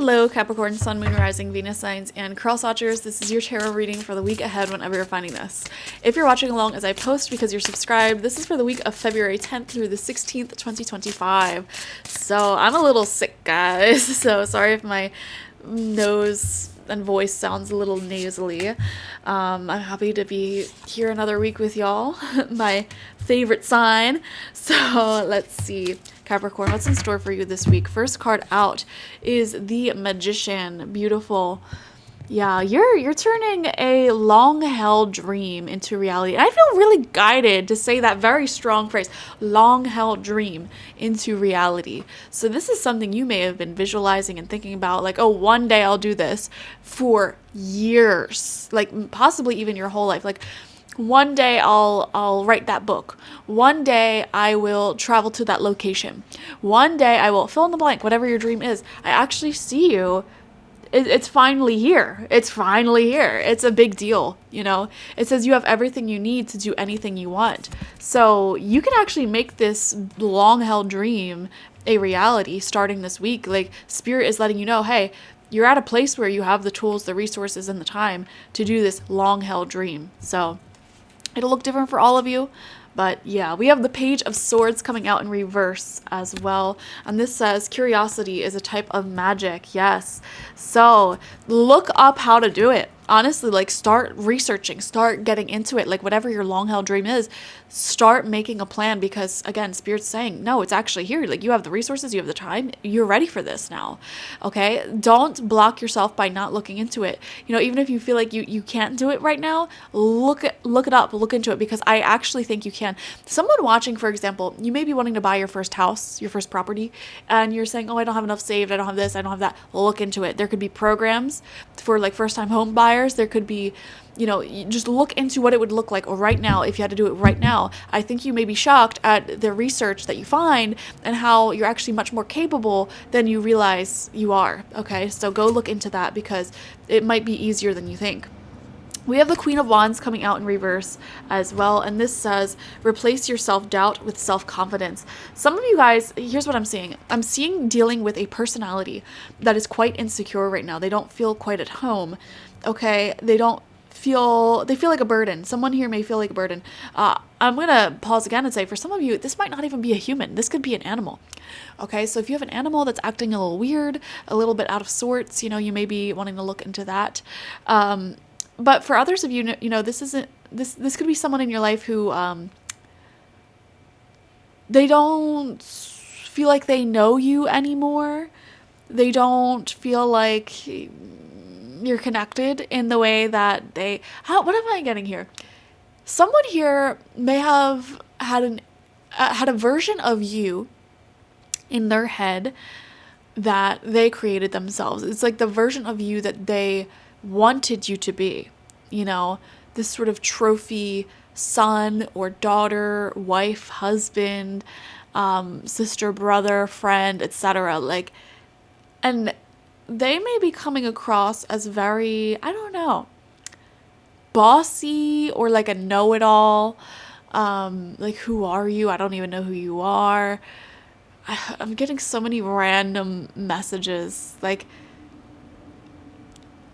Hello, Capricorn, Sun, Moon, Rising, Venus signs, and cross watchers. This is your tarot reading for the week ahead whenever you're finding this. If you're watching along as I post because you're subscribed, this is for the week of February 10th through the 16th, 2025. So I'm a little sick, guys. So sorry if my nose and voice sounds a little nasally. I'm happy to be here another week with y'all, my favorite sign. So let's see. Capricorn, what's in store for you this week? First card out is the Magician. Beautiful. Yeah, you're turning a long-held dream into reality. And I feel really guided to say that very strong phrase, long-held dream into reality. So this is something you may have been visualizing and thinking about, like, oh, one day I'll do this, for years, like possibly even your whole life. Like, one day I'll write that book. One day I will travel to that location. One day I will fill in the blank, whatever your dream is. I actually see you. It's finally here. It's finally here. It's a big deal, you know. It says you have everything you need to do anything you want. So you can actually make this long-held dream a reality starting this week. Like, Spirit is letting you know, hey, you're at a place where you have the tools, the resources, and the time to do this long-held dream. So it'll look different for all of you. But yeah, we have the Page of Swords coming out in reverse as well. And this says curiosity is a type of magic. Yes. So look up how to do it. Honestly, like, start researching, start getting into it. Like, whatever your long-held dream is, start making a plan, because again, Spirit's saying, no, it's actually here. Like, you have the resources, you have the time, you're ready for this now. Okay. Don't block yourself by not looking into it. You know, even if you feel like you can't do it right now, look it up, look into it, because I actually think you can. Someone watching, for example, you may be wanting to buy your first house, your first property, and you're saying, oh, I don't have enough saved, I don't have this, I don't have that. Look into it. There could be programs for like first-time home buyers. There could be, you know, you just look into what it would look like right now if you had to do it right now. I think you may be shocked at the research that you find and how you're actually much more capable than you realize you are. Okay, so go look into that, because it might be easier than you think. We have the Queen of Wands coming out in reverse as well, and this says, replace your self-doubt with self-confidence. Some of you guys, here's what I'm seeing. I'm seeing dealing with a personality that is quite insecure right now. They don't feel quite at home, okay? They feel like a burden. Someone here may feel like a burden. I'm going to pause again and say, for some of you, this might not even be a human. This could be an animal. Okay, so if you have an animal that's acting a little weird, a little bit out of sorts, you know, you may be wanting to look into that. But for others of you, you know, this could be someone in your life who, they don't feel like they know you anymore. They don't feel like you're connected in the way that what am I getting here? Someone here may have had a version of you in their head that they created themselves. It's like the version of you that they wanted you to be, you know, this sort of trophy son or daughter, wife, husband, sister, brother, friend, etc. Like, and they may be coming across as very, I don't know, bossy or like a know-it-all. Like, who are you? I don't even know who you are. I'm getting so many random messages, like,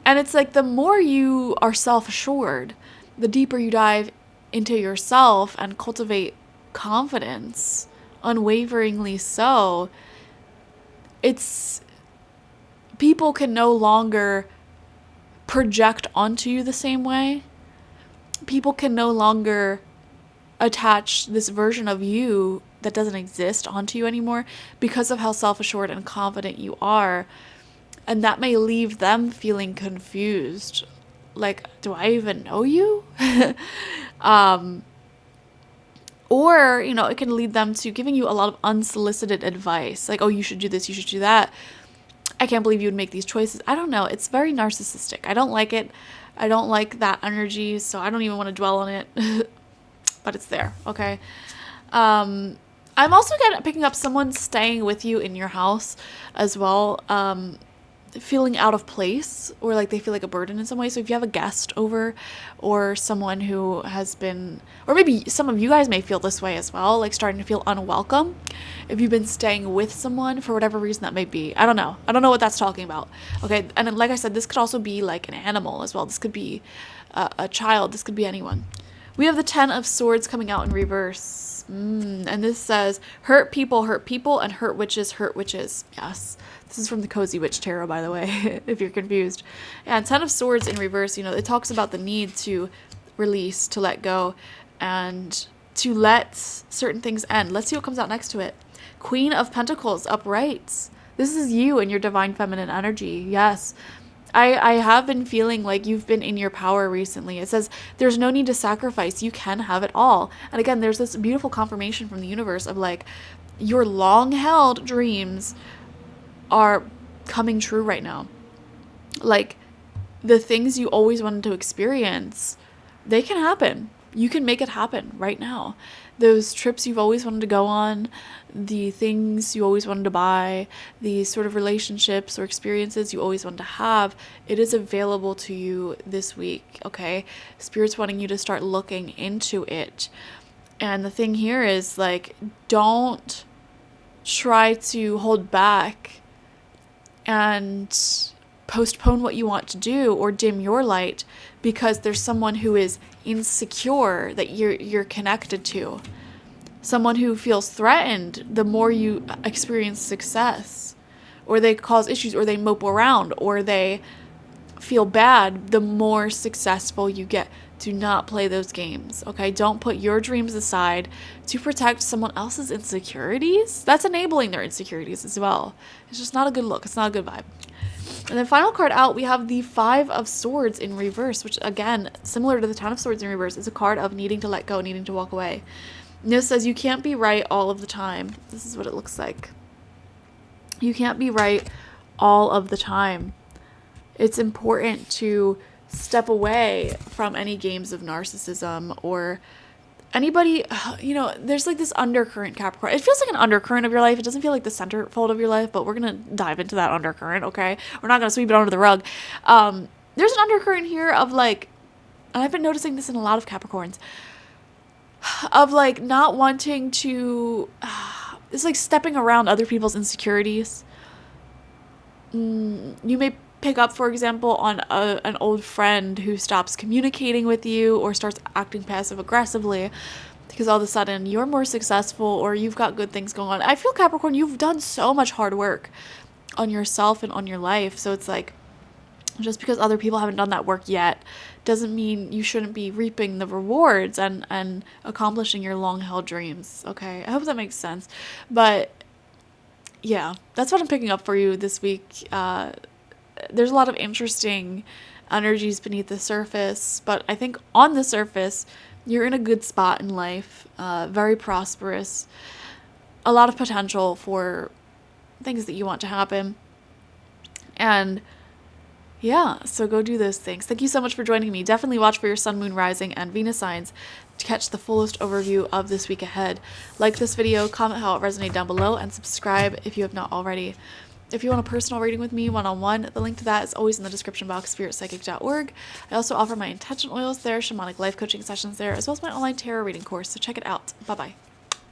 and it's like the more you are self-assured, the deeper you dive into yourself and cultivate confidence, unwaveringly so, people can no longer project onto you the same way. People can no longer attach this version of you that doesn't exist onto you anymore because of how self-assured and confident you are. And that may leave them feeling confused. Like, do I even know you? Or, you know, it can lead them to giving you a lot of unsolicited advice. Like, oh, you should do this, you should do that. I can't believe you would make these choices. I don't know. It's very narcissistic. I don't like it. I don't like that energy, so I don't even want to dwell on it. But it's there, okay? I'm also picking up someone staying with you in your house as well. feeling out of place, or like they feel like a burden in some way. So if you have a guest over, or someone who has been, or maybe some of you guys may feel this way as well, like starting to feel unwelcome if you've been staying with someone for whatever reason that may be. I don't know what that's talking about. Okay. And then, like I said, this could also be like an animal as well. This could be a child. This could be anyone. We have the 10 of Swords coming out in reverse. And this says, hurt people, and hurt witches, hurt witches. Yes. This is from the Cozy Witch Tarot, by the way, if you're confused. And 10 of Swords in reverse, you know, it talks about the need to release, to let go, and to let certain things end. Let's see what comes out next to it. Queen of Pentacles, upright. This is you and your divine feminine energy. Yes. I have been feeling like you've been in your power recently. It says there's no need to sacrifice. You can have it all. And again, there's this beautiful confirmation from the universe of like your long-held dreams are coming true right now. Like the things you always wanted to experience, they can happen. You can make it happen right now. Those trips you've always wanted to go on, the things you always wanted to buy, the sort of relationships or experiences you always wanted to have, it is available to you this week, okay? Spirit's wanting you to start looking into it. And the thing here is like, don't try to hold back and postpone what you want to do or dim your light because there's someone who is insecure that you're connected to. Someone who feels threatened the more you experience success, or they cause issues, or they mope around, or they feel bad the more successful you get. Do not play those games, okay? Don't put your dreams aside to protect someone else's insecurities. That's enabling their insecurities as well. It's just not a good look. It's not a good vibe. And then final card out, we have the 5 of Swords in reverse, which again, similar to the 10 of Swords in reverse, is a card of needing to let go, needing to walk away. And this says you can't be right all of the time. This is what it looks like. You can't be right all of the time. It's important to step away from any games of narcissism or anybody, you know, there's like this undercurrent, Capricorn. It feels like an undercurrent of your life. It doesn't feel like the centerfold of your life, but we're going to dive into that undercurrent, okay? We're not going to sweep it under the rug. There's an undercurrent here of like, and I've been noticing this in a lot of Capricorns, of like not wanting to, it's like stepping around other people's insecurities. You may pick up, for example, on an old friend who stops communicating with you or starts acting passive aggressively because all of a sudden you're more successful or you've got good things going on. I feel, Capricorn, you've done so much hard work on yourself and on your life. So it's like, just because other people haven't done that work yet doesn't mean you shouldn't be reaping the rewards and accomplishing your long-held dreams, okay? I hope that makes sense. But yeah, that's what I'm picking up for you this week. There's a lot of interesting energies beneath the surface, but I think on the surface, you're in a good spot in life, very prosperous, a lot of potential for things that you want to happen. And yeah, so go do those things. Thank you so much for joining me. Definitely watch for your sun, moon, rising, and Venus signs to catch the fullest overview of this week ahead. Like this video, comment how it resonated down below, and subscribe if you have not already. If you want a personal reading with me one-on-one, the link to that is always in the description box, spiritpsychic.org. I also offer my intention oils there, shamanic life coaching sessions there, as well as my online tarot reading course, so check it out. Bye-bye.